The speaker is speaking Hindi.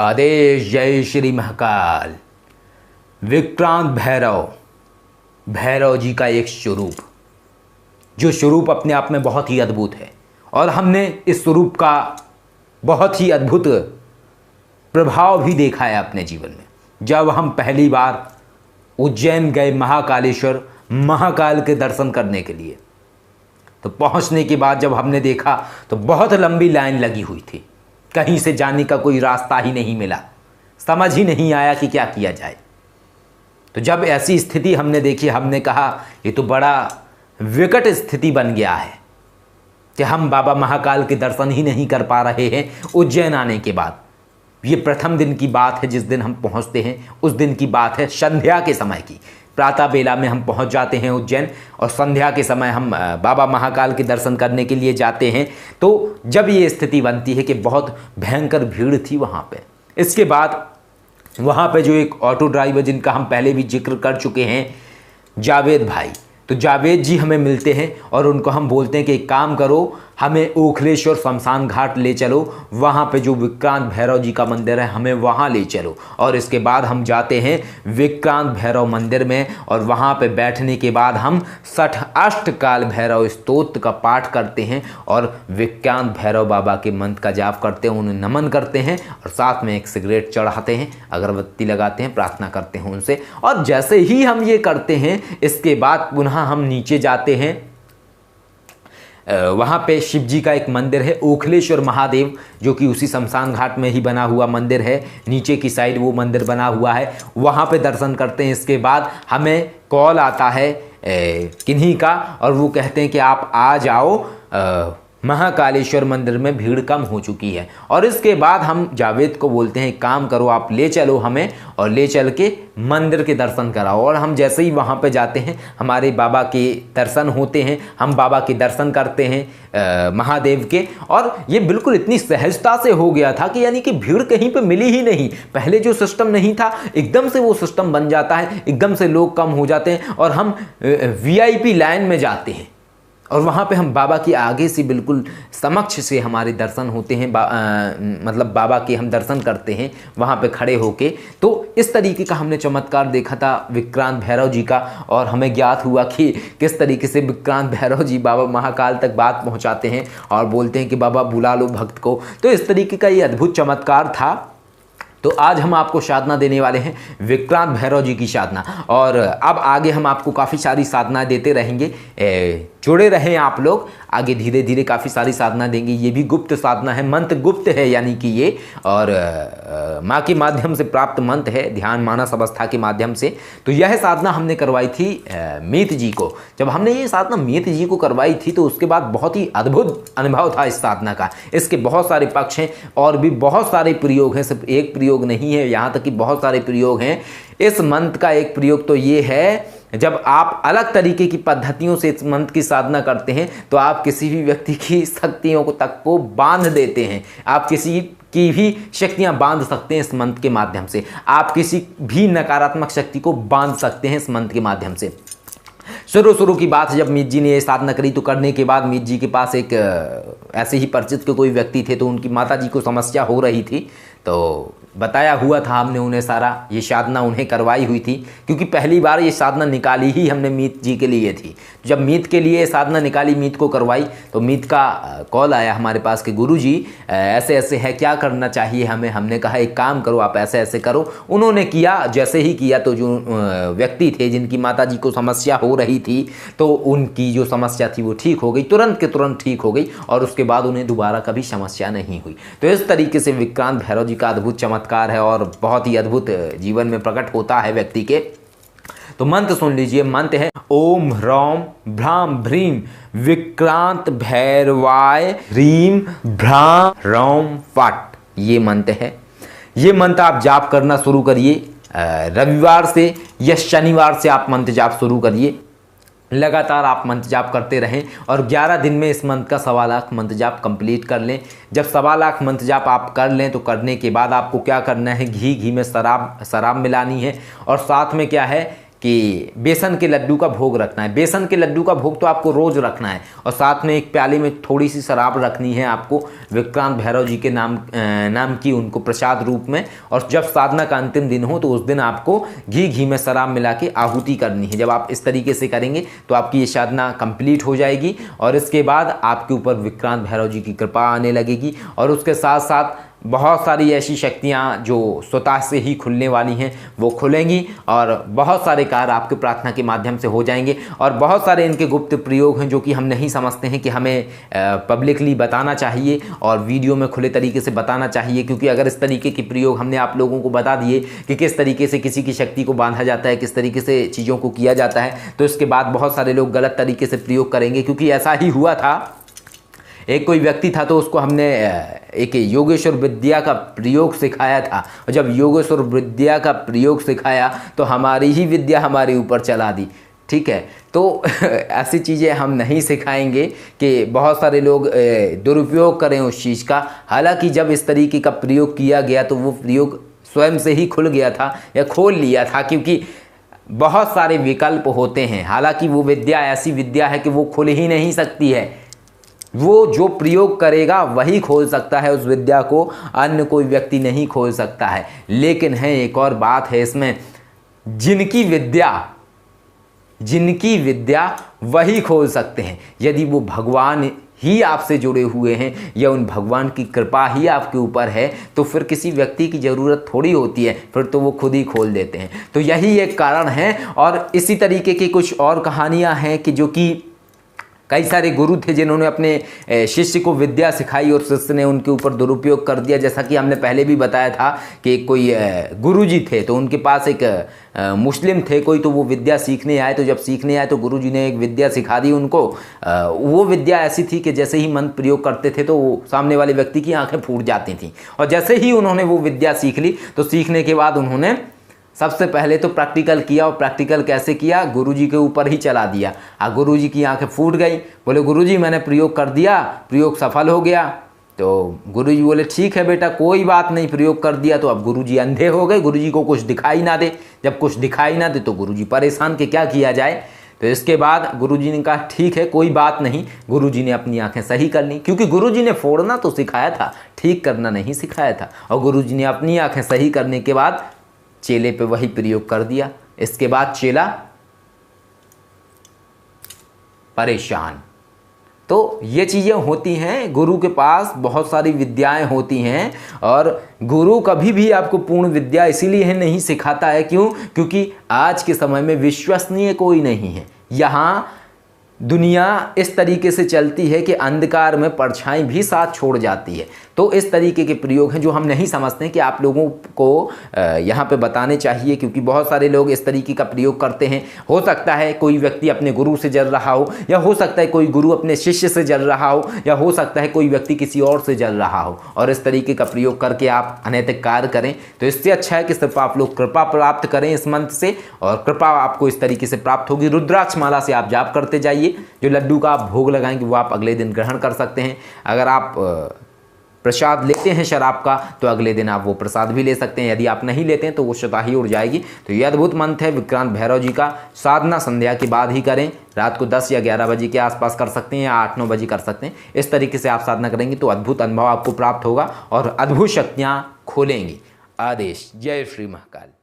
आदेश जय श्री महाकाल। विक्रांत भैरव, भैरव जी का एक स्वरूप, जो स्वरूप अपने आप में बहुत ही अद्भुत है और हमने इस स्वरूप का बहुत ही अद्भुत प्रभाव भी देखा है अपने जीवन में। जब हम पहली बार उज्जैन गए महाकालेश्वर महाकाल के दर्शन करने के लिए, तो पहुंचने के बाद जब हमने देखा तो बहुत लंबी लाइन लगी हुई थी। कहीं से जाने का कोई रास्ता ही नहीं मिला, समझ ही नहीं आया कि क्या किया जाए। तो जब ऐसी स्थिति हमने देखी, हमने कहा ये तो बड़ा विकट स्थिति बन गया है कि हम बाबा महाकाल के दर्शन ही नहीं कर पा रहे हैं उज्जैन आने के बाद। ये प्रथम दिन की बात है, जिस दिन हम पहुंचते हैं उस दिन की बात है, संध्या के समय की। प्रातः बेला में हम पहुंच जाते हैं उज्जैन और संध्या के समय हम बाबा महाकाल के दर्शन करने के लिए जाते हैं। तो जब ये स्थिति बनती है कि बहुत भयंकर भीड़ थी वहाँ पे। इसके बाद वहाँ पे जो एक ऑटो ड्राइवर, जिनका हम पहले भी जिक्र कर चुके हैं, जावेद भाई, तो जावेद जी हमें मिलते हैं और उनको हम बोलते हैं कि एक काम करो, हमें ओखलेश्वर शमशान घाट ले चलो, वहाँ पे जो विक्रांत भैरव जी का मंदिर है हमें वहाँ ले चलो। और इसके बाद हम जाते हैं विक्रांत भैरव मंदिर में और वहाँ पे बैठने के बाद हम 60 अष्टकाल भैरव स्तोत्र का पाठ करते हैं और विक्रांत भैरव बाबा के मंत्र का जाप करते हैं, उन्हें नमन करते हैं और साथ में एक सिगरेट चढ़ाते हैं, अगरबत्ती लगाते हैं, प्रार्थना करते हैं उनसे। और जैसे ही हम ये करते हैं, इसके बाद पुनः हम नीचे जाते हैं। वहाँ पे शिव जी का एक मंदिर है, ओखलेश्वर महादेव, जो कि उसी शमशान घाट में ही बना हुआ मंदिर है। नीचे की साइड वो मंदिर बना हुआ है, वहाँ पे दर्शन करते हैं। इसके बाद हमें कॉल आता है किन्हीं का और वो कहते हैं कि आप आ जाओ, महाकालेश्वर मंदिर में भीड़ कम हो चुकी है। और इसके बाद हम जावेद को बोलते हैं काम करो, आप ले चलो हमें और ले चल के मंदिर के दर्शन कराओ। और हम जैसे ही वहाँ पे जाते हैं, हमारे बाबा के दर्शन होते हैं, हम बाबा के दर्शन करते हैं महादेव के। और ये बिल्कुल इतनी सहजता से हो गया था कि यानी कि भीड़ कहीं पे मिली ही नहीं। पहले जो सिस्टम नहीं था, एकदम से वो सिस्टम बन जाता है, एकदम से लोग कम हो जाते हैं और हम VIP लाइन में जाते हैं और वहाँ पे हम बाबा की आगे से बिल्कुल समक्ष से हमारे दर्शन होते हैं, मतलब बाबा के हम दर्शन करते हैं वहाँ पे खड़े होके। तो इस तरीके का हमने चमत्कार देखा था विक्रांत भैरव जी का और हमें ज्ञात हुआ कि किस तरीके से विक्रांत भैरव जी बाबा महाकाल तक बात पहुँचाते हैं और बोलते हैं कि बाबा बुला लो भक्त को। तो इस तरीके का ये अद्भुत चमत्कार था। तो आज हम आपको साधना देने वाले हैं विक्रांत भैरव जी की साधना, और अब आगे हम आपको काफ़ी सारी साधनाएं देते रहेंगे। जुड़े रहें आप लोग, आगे धीरे धीरे काफ़ी सारी साधना देंगे। ये भी गुप्त साधना है, मंत्र गुप्त है यानी कि ये, और माँ के माध्यम से प्राप्त मंत्र है, ध्यान मानस अवस्था के माध्यम से। तो यह साधना हमने करवाई थी मीत जी को। जब हमने ये साधना मीत जी को करवाई थी तो उसके बाद बहुत ही अद्भुत अनुभव था इस साधना का। इसके बहुत सारे पक्ष हैं और भी बहुत सारे प्रयोग हैं, सिर्फ एक प्रयोग नहीं है, यहाँ तक कि बहुत सारे प्रयोग हैं। इस मंत्र का एक प्रयोग तो ये है, जब आप अलग तरीके की पद्धतियों से इस मंत्र की साधना करते हैं तो आप किसी भी व्यक्ति की शक्तियों को तक को बांध देते हैं। आप किसी की भी शक्तियां बांध सकते हैं इस मंत्र के माध्यम से। आप किसी भी नकारात्मक शक्ति को बांध सकते हैं इस मंत्र के माध्यम से। शुरू की बात है, जब मीत जी ने ये साधना करी तो करने के बाद मीत जी के पास एक ऐसे ही परिचित के कोई व्यक्ति थे, तो उनकी माता जी को समस्या हो रही थी। तो बताया हुआ था हमने उन्हें सारा, ये साधना उन्हें करवाई हुई थी, क्योंकि पहली बार ये साधना निकाली ही हमने मीत जी के लिए थी। जब मीत के लिए साधना निकाली, मीत को करवाई, तो मीत का कॉल आया हमारे पास कि गुरु जी ऐसे ऐसे है, क्या करना चाहिए हमें। हमने कहा एक काम करो, आप ऐसे ऐसे करो। उन्होंने किया, जैसे ही किया तो जो व्यक्ति थे जिनकी माता जी को समस्या हो रही थी, तो उनकी जो समस्या थी वो ठीक हो गई, तुरंत के तुरंत ठीक हो गई और उसके बाद उन्हें दोबारा कभी समस्या नहीं हुई। तो इस तरीके से विक्रांत भैरव जी का अद्भुत चमत्कार है और बहुत ही अद्भुत जीवन में प्रकट होता है व्यक्ति के। तो मंत्र सुन लीजिए। मंत्र है ओम ह्रौम भ्राम भ्रीम विक्रांत भैरवाय ह्रीम भ्राम ह्रौम फट, ये मंत्र है। ये मंत्र आप जाप करना शुरू करिए। रविवार से या शनिवार से आप मंत्र जाप शुरू करिए। लगातार आप मंत्र जाप करते रहें और 11 दिन में इस मंत्र का 1.25 लाख मंत्र जाप कंप्लीट कर लें। जब 1.25 लाख मंत्र जाप आप कर लें तो करने के बाद आपको क्या करना है, घी में शराब मिलानी है और साथ में क्या है कि बेसन के लड्डू का भोग रखना है। बेसन के लड्डू का भोग तो आपको रोज़ रखना है और साथ में एक प्याली में थोड़ी सी शराब रखनी है आपको विक्रांत भैरव जी के नाम की उनको प्रसाद रूप में। और जब साधना का अंतिम दिन हो तो उस दिन आपको घी में शराब मिला के आहुति करनी है। जब आप इस तरीके से करेंगे तो आपकी ये साधना कंप्लीट हो जाएगी और इसके बाद आपके ऊपर विक्रांत भैरव जी की कृपा आने लगेगी। और उसके साथ साथ बहुत सारी ऐसी शक्तियाँ जो स्वतः से ही खुलने वाली हैं वो खुलेंगी और बहुत सारे कार्य आपके प्रार्थना के माध्यम से हो जाएंगे। और बहुत सारे इनके गुप्त प्रयोग हैं जो कि हम नहीं समझते हैं कि हमें पब्लिकली बताना चाहिए और वीडियो में खुले तरीके से बताना चाहिए, क्योंकि अगर इस तरीके के प्रयोग हमने आप लोगों को बता दिए कि किस तरीके से किसी की शक्ति को बांधा जाता है, किस तरीके से चीज़ों को किया जाता है, तो इसके बाद बहुत सारे लोग गलत तरीके से प्रयोग करेंगे। क्योंकि ऐसा ही हुआ था, एक कोई व्यक्ति था तो उसको हमने एक योगेश्वर विद्या का प्रयोग सिखाया था और जब योगेश्वर विद्या का प्रयोग सिखाया तो हमारी ही विद्या हमारे ऊपर चला दी। ठीक है, तो ऐसी चीज़ें हम नहीं सिखाएंगे कि बहुत सारे लोग दुरुपयोग करें उस चीज़ का। हालांकि जब इस तरीके का प्रयोग किया गया तो वो प्रयोग स्वयं से ही खुल गया था या खोल लिया था, क्योंकि बहुत सारे विकल्प होते हैं। हालांकि वो विद्या ऐसी विद्या है कि वो खुल ही नहीं सकती है, वो जो प्रयोग करेगा वही खोल सकता है उस विद्या को, अन्य कोई व्यक्ति नहीं खोल सकता है। लेकिन है एक और बात है इसमें, जिनकी विद्या वही खोल सकते हैं। यदि वो भगवान ही आपसे जुड़े हुए हैं या उन भगवान की कृपा ही आपके ऊपर है तो फिर किसी व्यक्ति की ज़रूरत थोड़ी होती है, फिर तो वो खुद ही खोल देते हैं। तो यही एक कारण है। और इसी तरीके की कुछ और कहानियाँ हैं कि जो कि कई सारे गुरु थे जिन्होंने अपने शिष्य को विद्या सिखाई और शिष्य ने उनके ऊपर दुरुपयोग कर दिया। जैसा कि हमने पहले भी बताया था कि कोई गुरुजी थे तो उनके पास एक मुस्लिम थे कोई, तो वो विद्या सीखने आए। तो जब सीखने आए तो गुरुजी ने एक विद्या सिखा दी उनको। वो विद्या ऐसी थी कि जैसे ही मंत्र प्रयोग करते थे तो वो सामने वाले व्यक्ति की आंखें फूट जाती थीं। और जैसे ही उन्होंने वो विद्या सीख ली तो सीखने के बाद उन्होंने सबसे पहले तो प्रैक्टिकल किया। और प्रैक्टिकल कैसे किया, गुरुजी के ऊपर ही चला दिया। गुरुजी की आंखें फूट गई, बोले गुरुजी मैंने प्रयोग कर दिया, प्रयोग सफल हो गया। तो गुरुजी बोले ठीक है बेटा कोई बात नहीं, प्रयोग कर दिया। तो अब गुरुजी अंधे हो गए, गुरुजी को कुछ दिखाई ना दे। जब कुछ दिखाई ना दे तो गुरुजी परेशान कि क्या किया जाए। तो इसके बाद गुरुजी ने कहा ठीक है कोई बात नहीं। गुरुजी ने अपनी आंखें सही कर ली, क्योंकि गुरुजी ने फोड़ना तो सिखाया था, ठीक करना नहीं सिखाया था। और गुरुजी ने अपनी आंखें सही करने के बाद चेले पे वही प्रयोग कर दिया। इसके बाद चेला परेशान। तो ये चीज़ें होती हैं, गुरु के पास बहुत सारी विद्याएं होती हैं और गुरु कभी भी आपको पूर्ण विद्या इसीलिए नहीं सिखाता है। क्यों? क्योंकि आज के समय में विश्वसनीय कोई नहीं है। यहाँ दुनिया इस तरीके से चलती है कि अंधकार में परछाई भी साथ छोड़ जाती है। तो इस तरीके के प्रयोग हैं जो हम नहीं समझते कि आप लोगों को यहाँ पे बताने चाहिए, क्योंकि बहुत सारे लोग इस तरीके का प्रयोग करते हैं। हो सकता है कोई व्यक्ति अपने गुरु से जल रहा हो, या हो सकता है कोई गुरु अपने शिष्य से जल रहा हो, या हो सकता है कोई व्यक्ति किसी और से जल रहा हो, और इस तरीके का प्रयोग करके आप अनैतिक कार्य करें। तो इससे अच्छा है कि सिर्फ आप लोग कृपा प्राप्त करें इस मंत्र से, और कृपा आपको इस तरीके से प्राप्त होगी। रुद्राक्ष माला से आप जाप करते जाइए। जो लड्डू का आप भोग लगाएंगे वो आप अगले दिन ग्रहण कर सकते हैं। अगर आप प्रसाद लेते हैं शराब का तो अगले दिन आप वो प्रसाद भी ले सकते हैं। यदि आप नहीं लेते हैं तो वो स्वतः ही उड़ जाएगी। तो ये अद्भुत मंत्र है विक्रांत भैरव जी का। साधना संध्या के बाद ही करें, रात को 10 या 11 बजे के आसपास कर सकते हैं, या 8-9 बजे कर सकते हैं। इस तरीके से आप साधना करेंगे तो अद्भुत अनुभव आपको प्राप्त होगा और अद्भुत शक्तियाँ खोलेंगी। आदेश। जय श्री महाकाल।